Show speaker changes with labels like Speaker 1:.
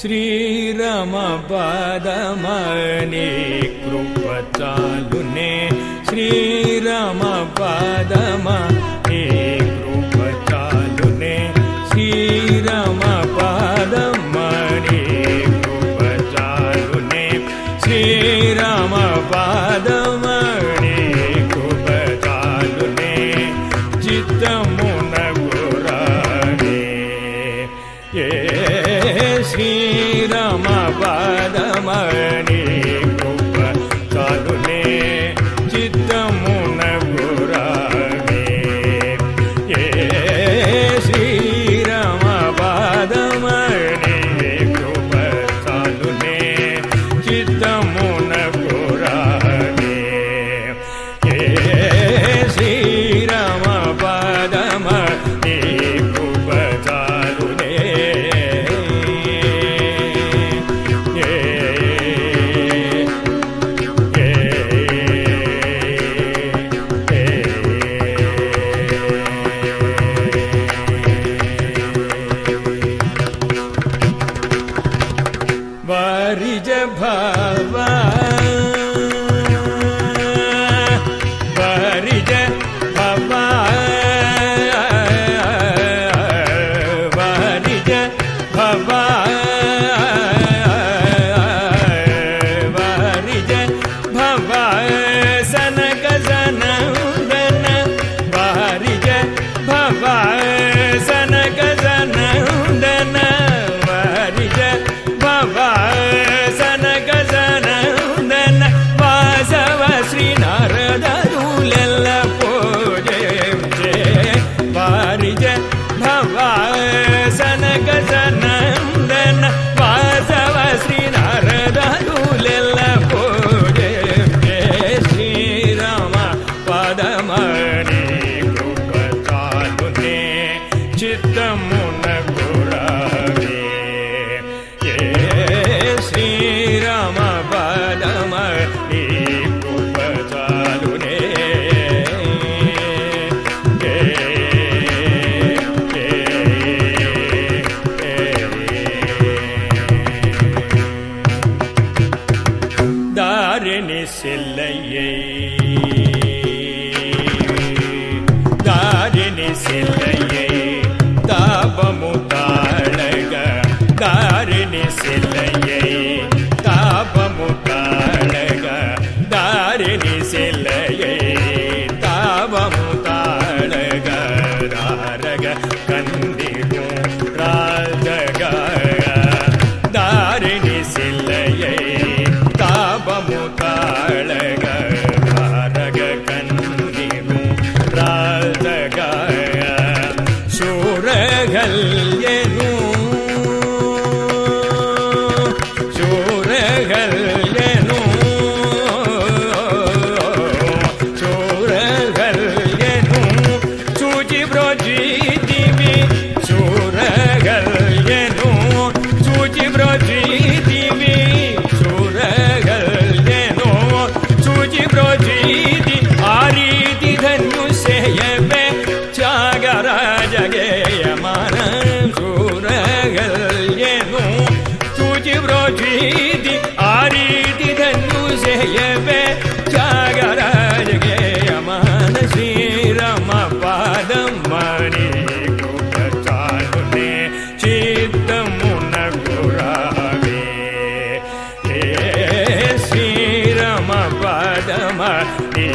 Speaker 1: శ్రీరామ పాదమని కృప చాలునే, శ్రీరామ పాదమని కృప చాలునే, శ్రీరామ పాదమని కృప చాలునే, శ్రీరామ పాదమని కృప చాలునే, చిత్తమున గురానే శ్రీరామ పాదమని కృప చాలునే, చిత్తమున గురానే శ్రీరామ పాదమని కృప చాలునే, చిత్తమున గురానే శ్రీరామ పాదమని కృప చాలునే. वारिज भवा वारिज भवा वारिज भवा वारिज भवा सनक सनंदन वारिज भवा सनक सनंदन वारिज भवा सनक सनंदन वासव श्री नारदरुलेल्ल पूजिंचे वारिज भवा सनक सनंदन वासव श्री नारदरुलेल्ल पूजिंचे श्रीराम पादमनि कृप चालुने, चित्तमुन गुरावे శ్రీరామ పాదమని కృప చాలునే. దారిని సెల్లయ్యై దారిని సెల్లయ్యై తాపము తాళగ దారిని సెల్లయ్యై తాపము తాళగ దారిని సెల్లయ్యై తాపము తాళగ దారగ కందిగు రాజగ దారిని సెల్లయ్యై తాపము తాళగ దారగ కందిగు రాజగ శూరగల్యను శూరగల్యను శూరగల్యను చూచి బ్రోజీతివి శూరగల్యను చూచి బ్రోజీతివి శూరగల్యను చూచి బ్రోజీతి ఆ ರೀತಿ ಧನ್ಯು ಸೇಯಬೆ ತ್ಯಾಗರಾಜಗೇಯಮಾನ ಶೂರಗಲ್ಯನು ತುಜಿ ಬ್ರೋಜೀತಿ ಆ ರೀತಿ ಧನ್ಯು ಸೇಯಬೆ ತ್ಯಾಗರಾಜಗೇಯಮಾನ ಶ್ರೀರಾಮ ಪಾದಮನಿ ಕೃಪ ಚಾಲುನೆ, ಚಿತ್ತಮುನ ಗುರಾವೆ ಶ್ರೀರಾಮ ಪಾದಮನಿ